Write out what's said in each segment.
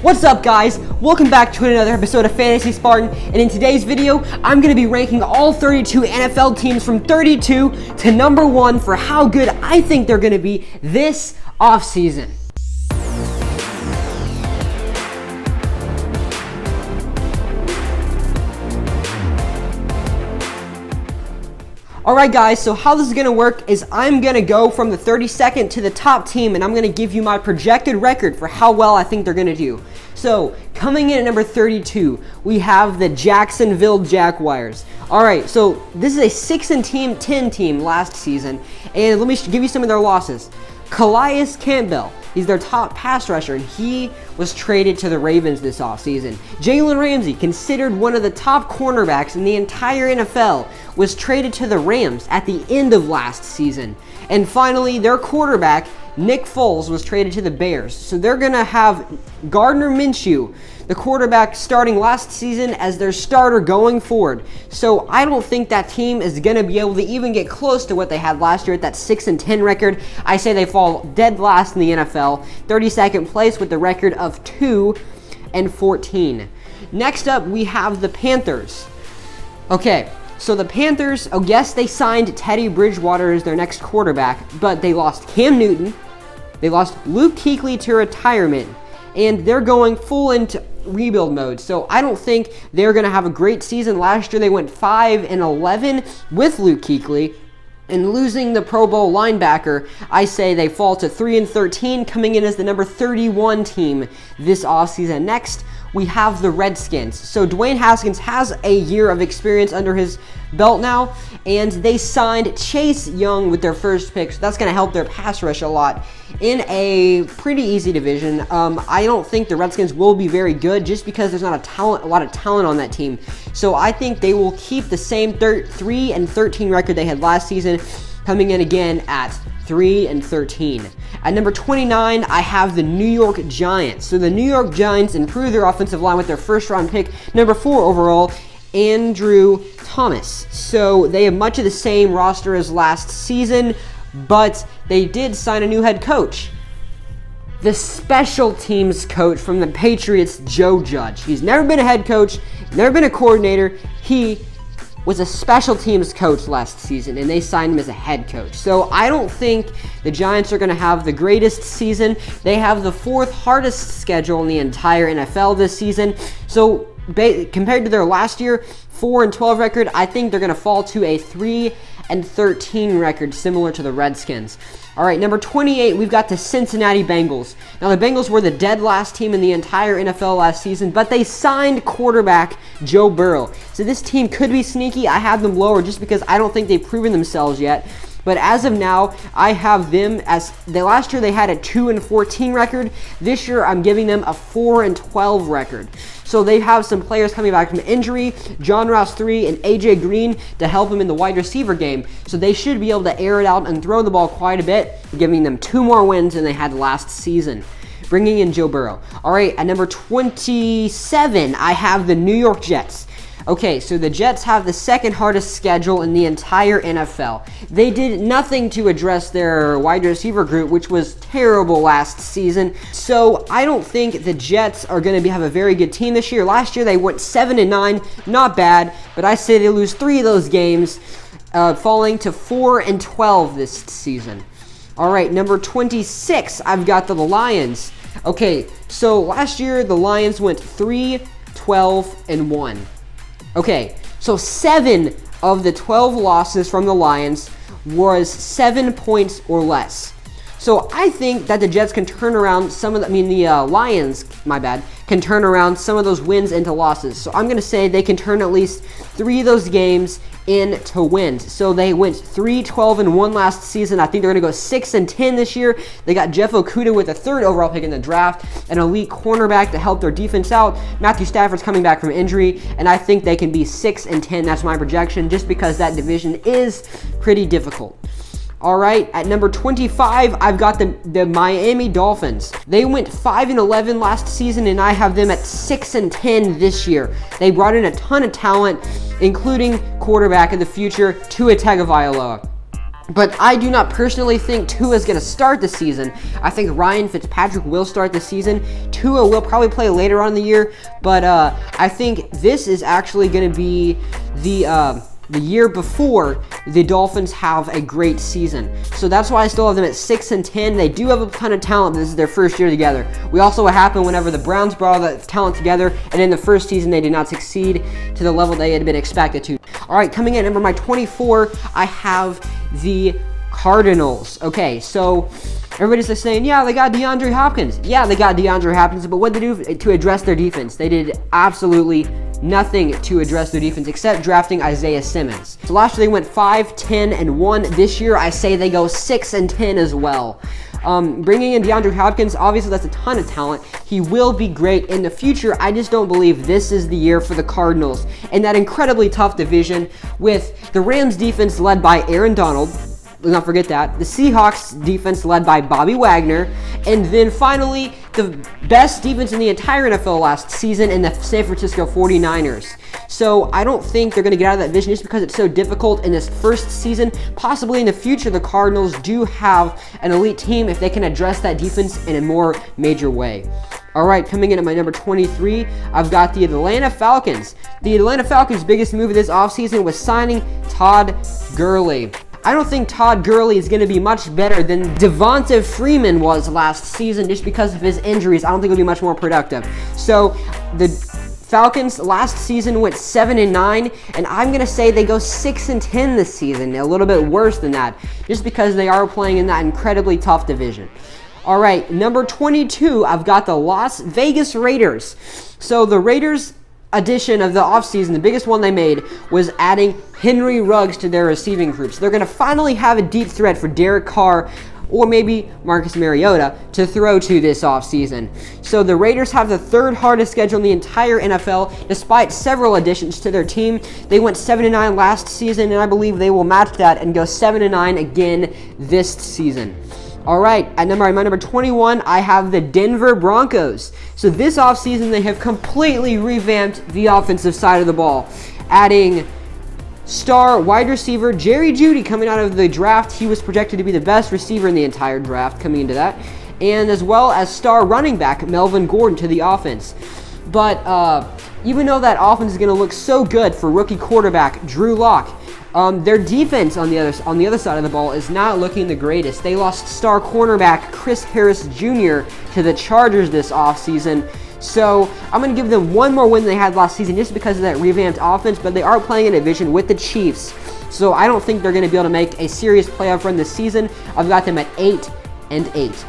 What's up, guys? Welcome back to another episode of Fantasy Spartan, and in today's video, I'm going to be ranking all 32 NFL teams from 32 to number 1 for how good I think they're going to be this offseason. Alright guys, so how this is going to work is I'm going to go from the 32nd to the top team, and I'm going to give you my projected record for how well I think they're going to do. So, coming in at number 32, we have the Jacksonville Jaguars. Alright, so this is a 6-10 team last season, and let me give you some of their losses. Calais Campbell, he's their top pass rusher, and he was traded to the Ravens this offseason. Jalen Ramsey, considered one of the top cornerbacks in the entire NFL, was traded to the Rams at the end of last season. And finally, their quarterback, Nick Foles, was traded to the Bears. So they're going to have Gardner Minshew, the quarterback, starting last season as their starter going forward. So I don't think that team is going to be able to even get close to what they had last year at that 6-10 record. I say they fall dead last in the NFL, 32nd place with the record of 2-14. Next up, we have the Panthers. Okay, so the Panthers, oh yes, they signed Teddy Bridgewater as their next quarterback, but they lost Cam Newton, they lost Luke Kuechly to retirement, and they're going full into rebuild mode. So I don't think they're going to have a great season. Last year they went 5-11 with Luke Kuechly, and losing the Pro Bowl linebacker, I say they fall to 3-13, coming in as the number 31 team this offseason. Next, we have the Redskins. So Dwayne Haskins has a year of experience under his belt now, and they signed Chase Young with their first pick, so that's going to help their pass rush a lot in a pretty easy division. I don't think the Redskins will be very good just because there's not a lot of talent on that team. So I think they will keep the same 3-13 record they had last season, coming in again at 3-13. At number 29, I have the New York Giants. So the New York Giants improved their offensive line with their first-round pick, number 4 overall, Andrew Thomas. So they have much of the same roster as last season, but they did sign a new head coach. The special teams coach from the Patriots, Joe Judge. He's never been a head coach, never been a coordinator. He was a special teams coach last season, and they signed him as a head coach. So I don't think the Giants are going to have the greatest season. They have the 4th hardest schedule in the entire NFL this season. So compared to their last year 4-12 record, I think they're going to fall to a 3-13 record, similar to the Redskins. All right, number 28, we've got the Cincinnati Bengals. Now, the Bengals were the dead last team in the entire NFL last season, but they signed quarterback Joe Burrow. So this team could be sneaky. I have them lower just because I don't think they've proven themselves yet. But as of now, I have them as last year they had a 2-14 record. This year, I'm giving them a 4-12 record. So they have some players coming back from injury, John Ross 3 and AJ Green, to help them in the wide receiver game. So they should be able to air it out and throw the ball quite a bit, giving them 2 more wins than they had last season, bringing in Joe Burrow. All right, at number 27, I have the New York Jets. Okay, so the Jets have the 2nd hardest schedule in the entire NFL. They did nothing to address their wide receiver group, which was terrible last season. So I don't think the Jets are going to have a very good team this year. Last year they went 7-9, not bad, but I say they lose 3 of those games, falling to 4-12 this season. All right, number 26, I've got the Lions. Okay, so last year the Lions went 3-12-1. Okay, so 7 of the 12 losses from the Lions was 7 points or less. So I think that the Jets can turn around Lions, can turn around some of those wins into losses. So I'm going to say they can turn at least 3 of those games into wins. So they went 3-12-1 last season. I think they're going to go 6-10 this year. They got Jeff Okudah with the 3rd overall pick in the draft, an elite cornerback to help their defense out. Matthew Stafford's coming back from injury, and I think they can be 6-10. That's my projection, just because that division is pretty difficult. All right, at number 25, I've got the Miami Dolphins. They went 5-11 last season, and I have them at 6-10 this year. They brought in a ton of talent, including quarterback of the future, Tua Tagovailoa. But I do not personally think Tua is going to start the season. I think Ryan Fitzpatrick will start the season. Tua will probably play later on in the year, but I think this is actually going to be the year before the Dolphins have a great season. So that's why I still have them at 6-10. They do have a ton of talent, but this is their first year together. We also what happened whenever the Browns brought all that talent together, and in the first season they did not succeed to the level they had been expected to. All right, coming in number 24, I have the Cardinals. Okay, so everybody's just saying, yeah, they got DeAndre Hopkins. Yeah, they got DeAndre Hopkins, but what did they do to address their defense? They did absolutely nothing to address their defense except drafting Isaiah Simmons. So last year they went 5-10-1. This year I say they go 6-10 as well. Bringing in DeAndre Hopkins, obviously that's a ton of talent. He will be great in the future. I just don't believe this is the year for the Cardinals in that incredibly tough division with the Rams defense led by Aaron Donald. Let's not forget that. The Seahawks defense led by Bobby Wagner. And then finally, the best defense in the entire NFL last season in the San Francisco 49ers. So I don't think they're going to get out of that division just because it's so difficult in this first season. Possibly in the future, the Cardinals do have an elite team if they can address that defense in a more major way. All right, coming in at my number 23, I've got the Atlanta Falcons. The Atlanta Falcons' biggest move of this offseason was signing Todd Gurley. I don't think Todd Gurley is going to be much better than Devonta Freeman was last season just because of his injuries. I don't think he'll be much more productive. So the Falcons last season went 7-9, and I'm going to say they go 6-10 this season, a little bit worse than that, just because they are playing in that incredibly tough division. All right, number 22, I've got the Las Vegas Raiders. So the Raiders addition of the offseason, the biggest one they made, was adding Henry Ruggs to their receiving group. So they're going to finally have a deep threat for Derek Carr or maybe Marcus Mariota to throw to this offseason. So the Raiders have the third hardest schedule in the entire NFL, despite several additions to their team. They went 7-9 last season, and I believe they will match that and go 7-9 again this season. All right, at my number 21, I have the Denver Broncos. So this offseason, they have completely revamped the offensive side of the ball, adding star wide receiver Jerry Jeudy coming out of the draft. He was projected to be the best receiver in the entire draft coming into that, and as well as star running back Melvin Gordon to the offense. But even though that offense is going to look so good for rookie quarterback Drew Lock, their defense on the other side of the ball is not looking the greatest. They lost star cornerback Chris Harris Jr. to the Chargers this offseason. So I'm going to give them one more win than they had last season just because of that revamped offense, but they are playing a division with the Chiefs. So I don't think they're going to be able to make a serious playoff run this season. I've got them at 8-8.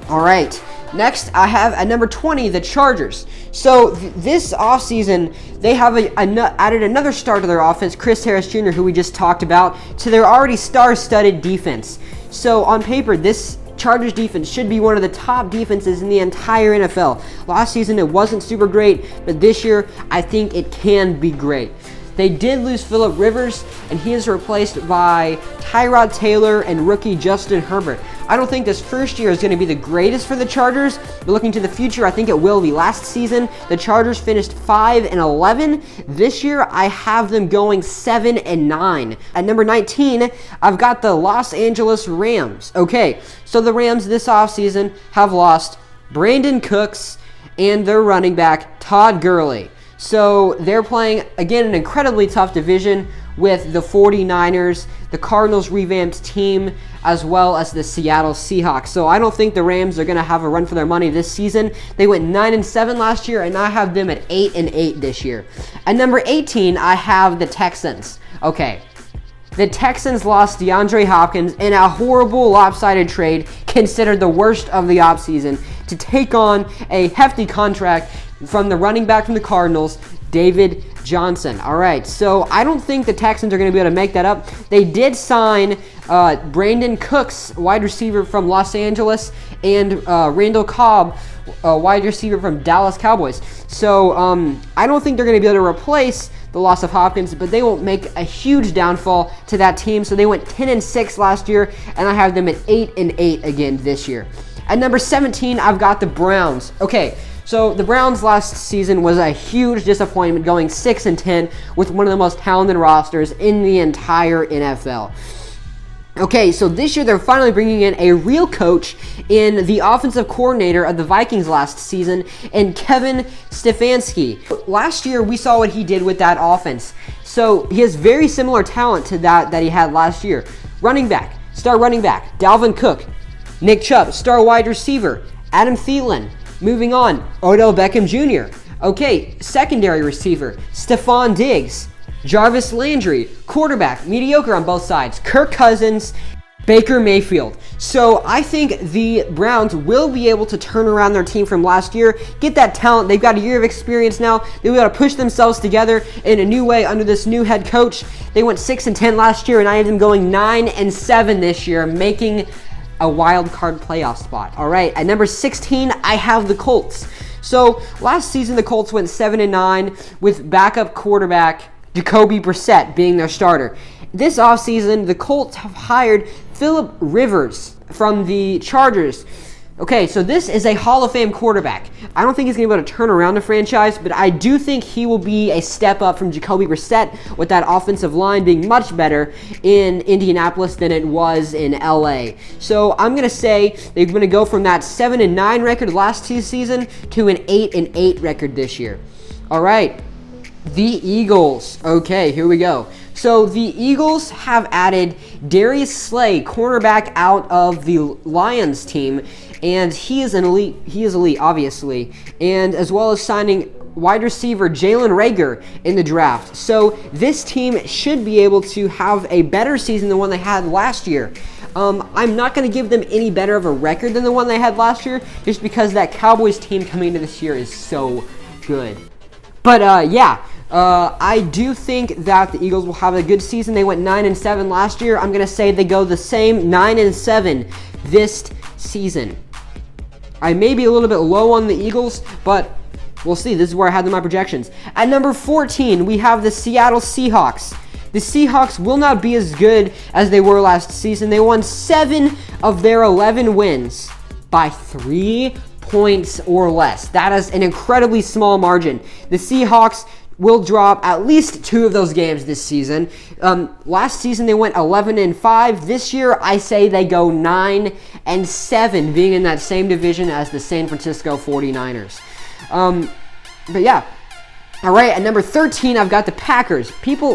All right. Next, I have at number 20, the Chargers. So this offseason, they have added another star to their offense, Chris Harris Jr., who we just talked about, to their already star-studded defense. So on paper, this Chargers defense should be one of the top defenses in the entire NFL. Last season, it wasn't super great, but this year, I think it can be great. They did lose Phillip Rivers, and he is replaced by Tyrod Taylor and rookie Justin Herbert. I don't think this first year is going to be the greatest for the Chargers, but looking to the future, I think it will be. Last season, the Chargers finished 5-11. This year, I have them going 7-9. At number 19, I've got the Los Angeles Rams. Okay, so the Rams this offseason have lost Brandon Cooks and their running back, Todd Gurley. So they're playing, again, an incredibly tough division with the 49ers, the Cardinals revamped team, as well as the Seattle Seahawks. So I don't think the Rams are going to have a run for their money this season. They went 9-7 last year, and I have them at 8-8 this year. At number 18, I have the Texans. Okay. The Texans lost DeAndre Hopkins in a horrible lopsided trade, considered the worst of the offseason, to take on a hefty contract from the running back from the Cardinals, David Johnson. All right, so I don't think the Texans are going to be able to make that up. They did sign Brandon Cooks, wide receiver from Los Angeles, and Randall Cobb, wide receiver from Dallas Cowboys. So I don't think they're going to be able to replace the loss of Hopkins, but they won't make a huge downfall to that team. So they went 10-6 last year, and I have them at 8-8 again this year. At number 17, I've got the Browns. Okay, so the Browns last season was a huge disappointment, going 6-10 with one of the most talented rosters in the entire NFL. Okay, so this year they're finally bringing in a real coach in the offensive coordinator of the Vikings last season, and Kevin Stefanski. Last year we saw what he did with that offense. So he has very similar talent to that he had last year. Star running back, Dalvin Cook. Nick Chubb, star wide receiver, Adam Thielen. Moving on, Odell Beckham Jr. Okay, secondary receiver, Stephon Diggs. Jarvis Landry, quarterback, mediocre on both sides. Kirk Cousins, Baker Mayfield. So I think the Browns will be able to turn around their team from last year, get that talent. They've got a year of experience now. They've got to push themselves together in a new way under this new head coach. They went 6-10 last year, and I have them going 9-7 this year, making a wild card playoff spot. All right, at number 16, I have the Colts. So last season, the Colts went 7-9 with backup quarterback Jacoby Brissett being their starter. This offseason, the Colts have hired Phillip Rivers from the Chargers. Okay, so this is a Hall of Fame quarterback. I don't think he's going to be able to turn around the franchise, but I do think he will be a step up from Jacoby Brissett with that offensive line being much better in Indianapolis than it was in LA. So I'm going to say they're going to go from that 7-9 record last season to an 8-8 record this year. All right. The Eagles. Okay, here we go. So the Eagles have added Darius Slay, cornerback out of the Lions team, and he is elite, obviously, and as well as signing wide receiver Jalen Reagor in the draft. So this team should be able to have a better season than the one they had last year. I'm not going to give them any better of a record than the one they had last year, just because that Cowboys team coming into this year is so good. But I do think that the Eagles will have a good season. They went 9-7 last year. I'm going to say they go the same 9-7 this season. I may be a little bit low on the Eagles, but we'll see. This is where I had them in my projections. At number 14, we have the Seattle Seahawks. The Seahawks will not be as good as they were last season. They won 7 of their 11 wins by 3 points or less. That is an incredibly small margin. The Seahawks will drop at least 2 of those games this season. Last season they went 11-5. This year I say they go 9-7, being in that same division as the San Francisco 49ers. But yeah. All right, at number 13, I've got the Packers.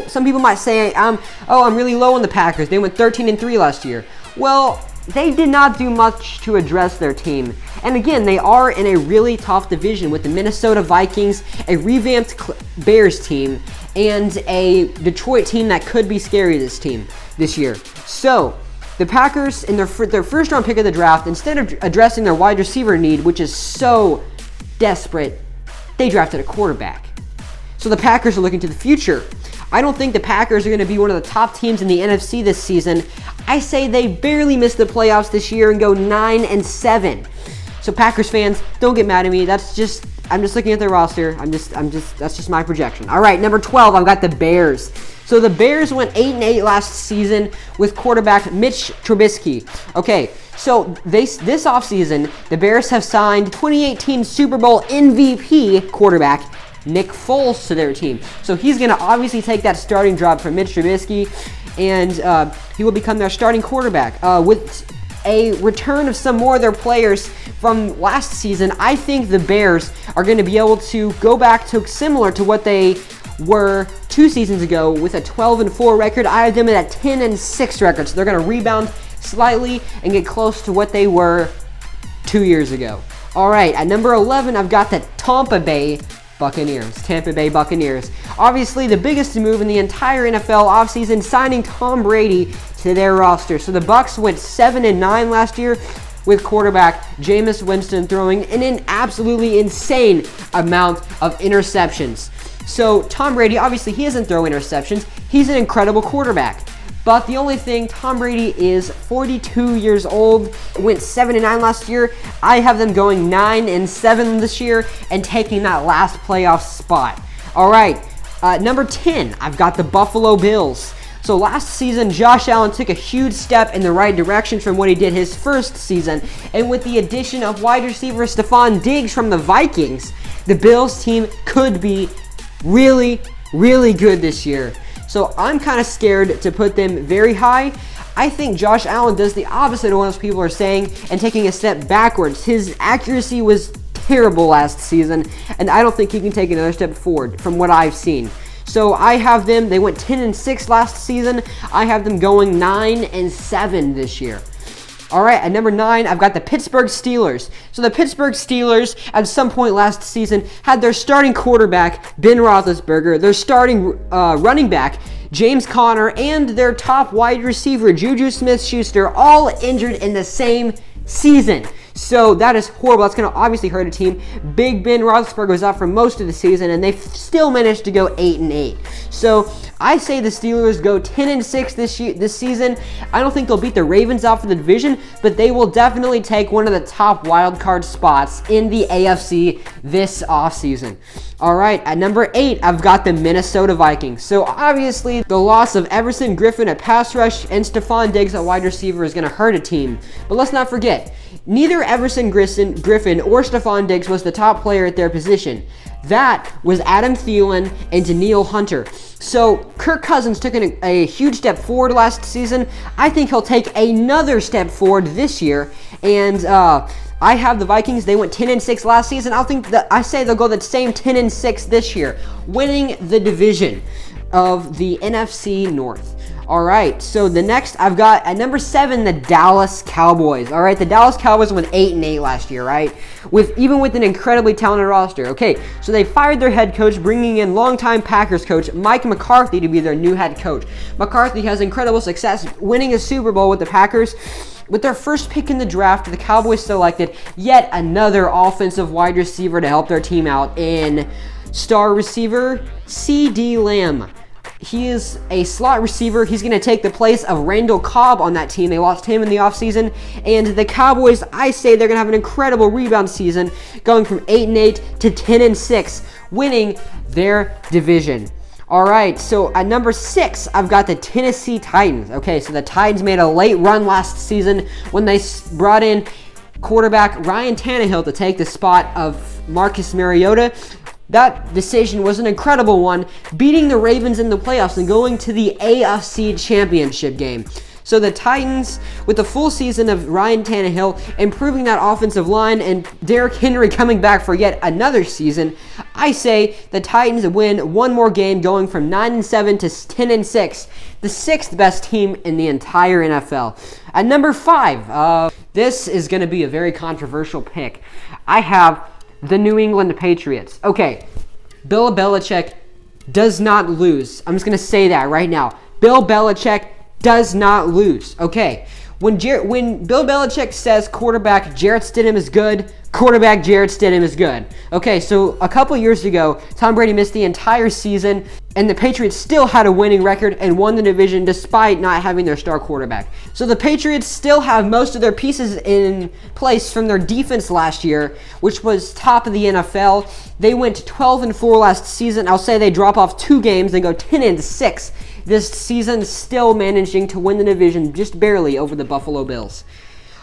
Some people might say, I'm really low on the Packers. They went 13-3 last year. Well, they did not do much to address their team. And again, they are in a really tough division with the Minnesota Vikings, a revamped Bears team, and a Detroit team that could be scary this year. So, the Packers, in their first round pick of the draft, instead of addressing their wide receiver need, which is so desperate, they drafted a quarterback. So the Packers are looking to the future. I don't think the Packers are going to be one of the top teams in the NFC this season. I say they barely missed the playoffs this year and go 9-7. So Packers fans, don't get mad at me. I'm just looking at their roster. That's just my projection. All right, number 12, I've got the Bears. So the Bears went 8-8 last season with quarterback Mitch Trubisky. Okay, so this offseason, the Bears have signed 2018 Super Bowl MVP quarterback Nick Foles to their team. So he's going to obviously take that starting job from Mitch Trubisky, and he will become their starting quarterback. With a return of some more of their players from last season, I think the Bears are going to be able to go back to similar to what they were 2 seasons ago with a 12-4 record. I have them at a 10-6 record, so they're going to rebound slightly and get close to what they were 2 years ago. All right, at number 11, I've got the Tampa Bay Buccaneers. Obviously, the biggest move in the entire NFL offseason, signing Tom Brady to their roster. So the Bucs went 7-9 last year with quarterback Jameis Winston throwing an absolutely insane amount of interceptions. So Tom Brady, obviously, he doesn't throw interceptions. He's an incredible quarterback. But the only thing, Tom Brady is 42 years old, went 7-9 last year. I have them going 9-7 this year and taking that last playoff spot. All right, number 10, I've got the Buffalo Bills. So last season, Josh Allen took a huge step in the right direction from what he did his first season. And with the addition of wide receiver Stephon Diggs from the Vikings, the Bills team could be really, really good this year. So I'm kind of scared to put them very high. I think Josh Allen does the opposite of what most people are saying and taking a step backwards. His accuracy was terrible last season, and I don't think he can take another step forward from what I've seen. So I have them, they went 10-6 last season. I have them going 9-7 this year. All right, at number 9, I've got the Pittsburgh Steelers. So the Pittsburgh Steelers, at some point last season, had their starting quarterback, Ben Roethlisberger, their starting running back, James Conner, and their top wide receiver, Juju Smith-Schuster, all injured in the same season. So that is horrible. That's going to obviously hurt a team. Big Ben Roethlisberger was out for most of the season, and they still managed to go 8-8. So I say the Steelers go 10-6 this season. I don't think they'll beat the Ravens out for the division, but they will definitely take one of the top wild card spots in the AFC this offseason. All right, at number 8, I've got the Minnesota Vikings. So obviously, the loss of Everson Griffin at pass rush and Stephon Diggs at wide receiver is going to hurt a team. But let's not forget, neither Everson Griffin or Stephon Diggs was the top player at their position. That was Adam Thielen and Danielle Hunter. So Kirk Cousins took a huge step forward last season. I think he'll take another step forward this year. And I have the Vikings. They went 10-6 last season. I say they'll go the same 10-6 this year, winning the division of the NFC North. All right, so the next I've got at number 7, the Dallas Cowboys. All right, the Dallas Cowboys went 8-8 last year, right? Even with an incredibly talented roster. Okay, so they fired their head coach, bringing in longtime Packers coach Mike McCarthy to be their new head coach. McCarthy has incredible success, winning a Super Bowl with the Packers. With their first pick in the draft, the Cowboys selected yet another offensive wide receiver to help their team out in star receiver CeeDee Lamb. He is a slot receiver. He's going to take the place of Randall Cobb on that team. They lost him in the offseason. And the Cowboys, I say they're going to have an incredible rebound season, going from 8-8 to 10-6, winning their division. All right, so at number 6, I've got the Tennessee Titans. Okay, so the Titans made a late run last season when they brought in quarterback Ryan Tannehill to take the spot of Marcus Mariota. That decision was an incredible one, beating the Ravens in the playoffs and going to the AFC Championship game. So the Titans, with the full season of Ryan Tannehill, improving that offensive line, and Derrick Henry coming back for yet another season, I say the Titans win one more game, going from 9-7 to 10-6, the 6th best team in the entire NFL. At number 5, this is going to be a very controversial pick. I have the New England Patriots. Okay, Bill Belichick does not lose. I'm just going to say that right now. Bill Belichick does not lose. Okay, when Bill Belichick says quarterback Jarrett Stidham is good, quarterback Jarrett Stidham is good. Okay, so a couple years ago, Tom Brady missed the entire season, and the Patriots still had a winning record and won the division despite not having their star quarterback. So the Patriots still have most of their pieces in place from their defense last year, which was top of the NFL. They went 12-4 last season. I'll say they drop off 2 games and go 10-6 this season, still managing to win the division just barely over the Buffalo Bills.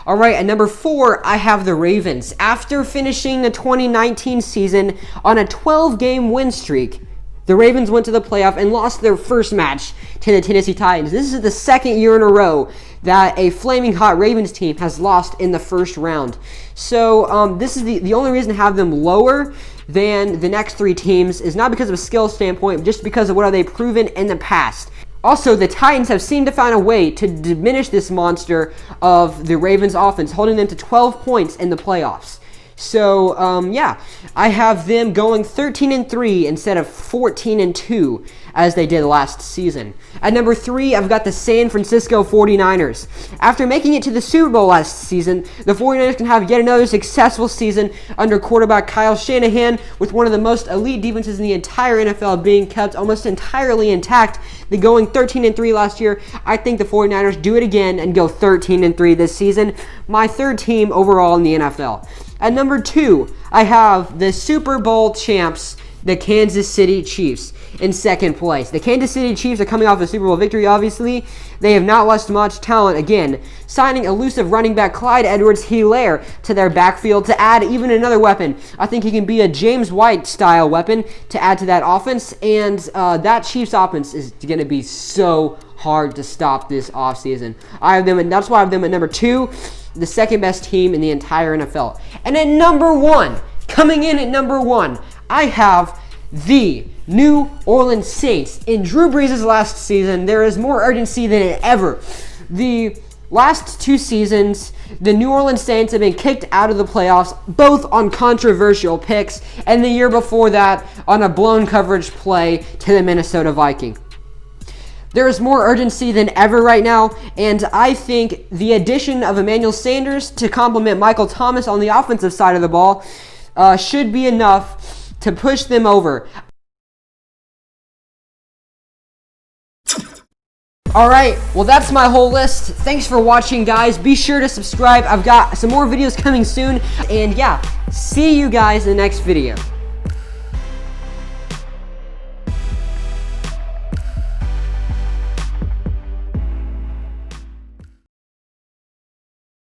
All right, at number 4, I have the Ravens. After finishing the 2019 season on a 12-game win streak, the Ravens went to the playoff and lost their first match to the Tennessee Titans. This is the second year in a row that a flaming hot Ravens team has lost in the first round. So this is the only reason to have them lower than the next 3 teams is not because of a skill standpoint, but just because of what have they proven in the past. Also, the Titans have seemed to find a way to diminish this monster of the Ravens offense, holding them to 12 points in the playoffs. So, yeah, I have them going 13-3 instead of 14-2 as they did last season. At number 3, I've got the San Francisco 49ers. After making it to the Super Bowl last season, the 49ers can have yet another successful season under quarterback Kyle Shanahan, with one of the most elite defenses in the entire NFL being kept almost entirely intact. They going 13-3 last year. I think the 49ers do it again and go 13-3 this season. My 3rd team overall in the NFL. At number 2, I have the Super Bowl champs, the Kansas City Chiefs, in 2nd place. The Kansas City Chiefs are coming off a Super Bowl victory, obviously. They have not lost much talent again, signing elusive running back Clyde Edwards-Helaire to their backfield to add even another weapon. I think he can be a James White-style weapon to add to that offense, and that Chiefs offense is going to be so hard to stop this offseason. I have them, and that's why I have them at number 2, the second best team in the entire NFL. And at number 1, coming in at number 1, I have the New Orleans Saints. In Drew Brees' last season, there is more urgency than ever. The last 2 seasons, the New Orleans Saints have been kicked out of the playoffs, both on controversial picks, and the year before that on a blown coverage play to the Minnesota Vikings. There is more urgency than ever right now, and I think the addition of Emmanuel Sanders to complement Michael Thomas on the offensive side of the ball should be enough to push them over. Alright, well that's my whole list. Thanks for watching, guys. Be sure to subscribe. I've got some more videos coming soon. And yeah, see you guys in the next video.